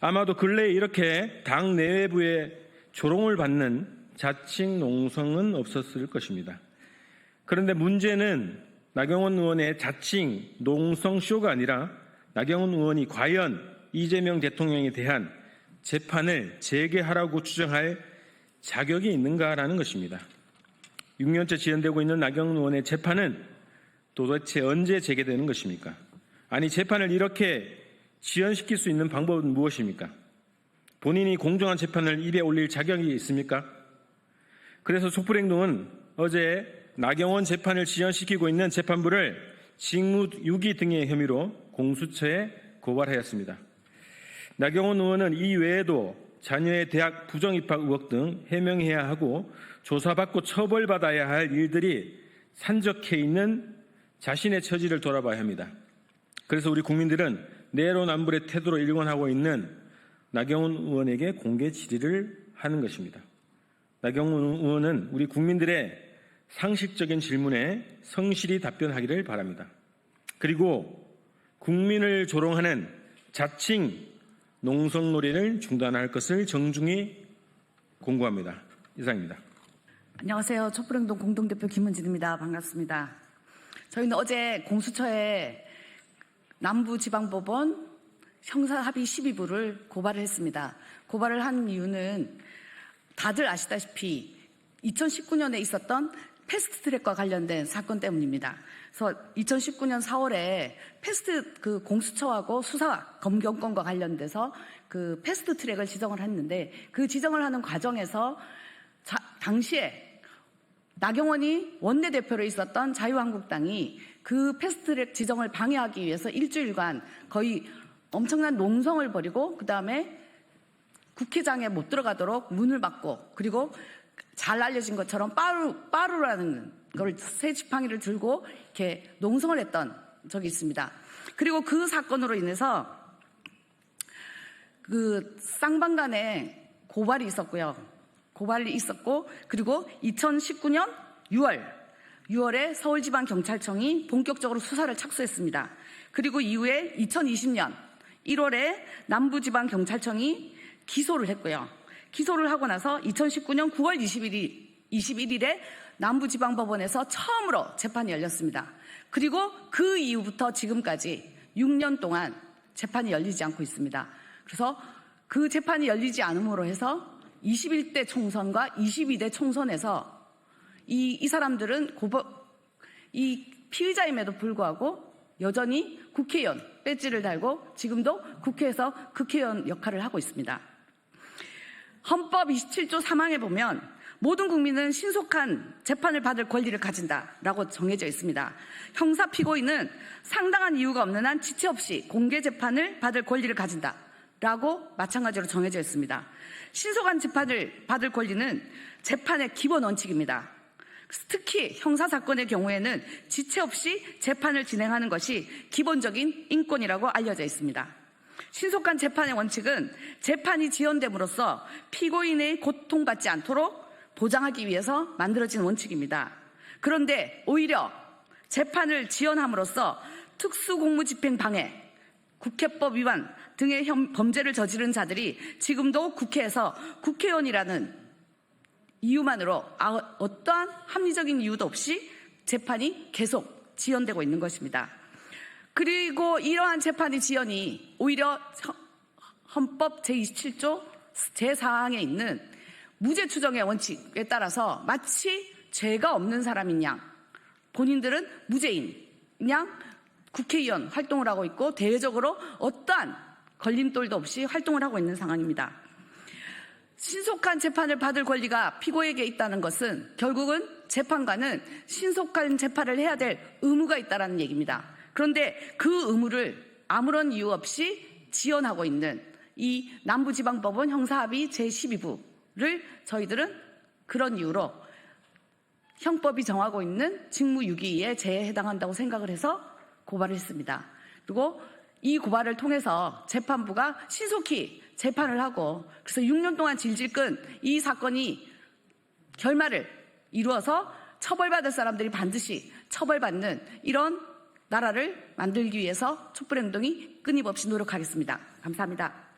아마도 근래에 이렇게 당 내외부의 조롱을 받는 자칭 농성은 없었을 것입니다. 그런데 문제는 나경원 의원의 자칭 농성쇼가 아니라 나경원 의원이 과연 이재명 대통령에 대한 재판을 재개하라고 주장할 자격이 있는가라는 것입니다. 6년째 지연되고 있는 나경원 의원의 재판은 도대체 언제 재개되는 것입니까? 아니, 재판을 이렇게 지연시킬 수 있는 방법은 무엇입니까? 본인이 공정한 재판을 입에 올릴 자격이 있습니까? 그래서 촛불행동은 어제 나경원 재판을 지연시키고 있는 재판부를 직무유기 등의 혐의로 공수처에 고발하였습니다. 나경원 의원은 이 외에도 자녀의 대학 부정입학 의혹 등 해명해야 하고 조사받고 처벌받아야 할 일들이 산적해 있는 자신의 처지를 돌아봐야 합니다. 그래서 우리 국민들은 내로남불의 태도로 일관하고 있는 나경원 의원에게 공개 질의를 하는 것입니다. 나경원 의원은 우리 국민들의 상식적인 질문에 성실히 답변하기를 바랍니다. 그리고 국민을 조롱하는 자칭 농성놀이를 중단할 것을 정중히 공고합니다. 이상입니다. 안녕하세요. 촛불행동 공동대표 김은진입니다. 반갑습니다. 저희는 어제 공수처에 남부지방법원 형사합의 12부를 고발을 했습니다. 고발을 한 이유는 다들 아시다시피 2019년에 있었던 패스트트랙과 관련된 사건 때문입니다. 그래서 2019년 4월에 공수처하고 수사 검경권과 관련돼서 그 패스트트랙을 지정을 했는데 그 지정을 하는 과정에서 당시에 나경원이 원내대표로 있었던 자유한국당이 그 패스트트랙 지정을 방해하기 위해서 일주일간 거의 엄청난 농성을 벌이고 그다음에 국회장에 못 들어가도록 문을 막고 그리고 잘 알려진 것처럼 빠루라는 걸 새 지팡이를 들고 이렇게 농성을 했던 적이 있습니다. 그리고 그 사건으로 인해서 그 쌍방간에 고발이 있었고요. 고발이 있었고 그리고 2019년 6월에 서울지방경찰청이 본격적으로 수사를 착수했습니다. 그리고 이후에 2020년 1월에 남부지방경찰청이 기소를 했고요. 기소를 하고 나서 2019년 9월 21일에 남부지방법원에서 처음으로 재판이 열렸습니다. 그리고 그 이후부터 지금까지 6년 동안 재판이 열리지 않고 있습니다. 그래서 그 재판이 열리지 않음으로 해서 21대 총선과 22대 총선에서 이 사람들은 이 피의자임에도 불구하고 여전히 국회의원 배지를 달고 지금도 국회에서 국회의원 역할을 하고 있습니다. 헌법 27조 3항에 보면 모든 국민은 신속한 재판을 받을 권리를 가진다라고 정해져 있습니다. 형사 피고인은 상당한 이유가 없는 한 지체 없이 공개 재판을 받을 권리를 가진다라고 마찬가지로 정해져 있습니다. 신속한 재판을 받을 권리는 재판의 기본 원칙입니다. 특히 형사사건의 경우에는 지체 없이 재판을 진행하는 것이 기본적인 인권이라고 알려져 있습니다. 신속한 재판의 원칙은 재판이 지연됨으로써 피고인의 고통받지 않도록 보장하기 위해서 만들어진 원칙입니다. 그런데 오히려 재판을 지연함으로써 특수공무집행 방해, 국회법 위반 등의 범죄를 저지른 자들이 지금도 국회에서 국회의원이라는 이유만으로 어떠한 합리적인 이유도 없이 재판이 계속 지연되고 있는 것입니다. 그리고 이러한 재판의 지연이 오히려 헌법 제27조 제4항에 있는 무죄 추정의 원칙에 따라서 마치 죄가 없는 사람인 양, 본인들은 무죄인 양 국회의원 활동을 하고 있고 대외적으로 어떠한 걸림돌도 없이 활동을 하고 있는 상황입니다. 신속한 재판을 받을 권리가 피고에게 있다는 것은 결국은 재판관은 신속한 재판을 해야 될 의무가 있다는 얘기입니다. 그런데 그 의무를 아무런 이유 없이 지연하고 있는 이 남부지방법원 형사합의 제12부를 저희들은 그런 이유로 형법이 정하고 있는 직무유기에 해당한다고 생각을 해서 고발을 했습니다. 그리고 이 고발을 통해서 재판부가 신속히 재판을 하고 그래서 6년 동안 질질 끈 이 사건이 결말을 이루어서 처벌받을 사람들이 반드시 처벌받는 이런 나라를 만들기 위해서 촛불행동이 끊임없이 노력하겠습니다. 감사합니다.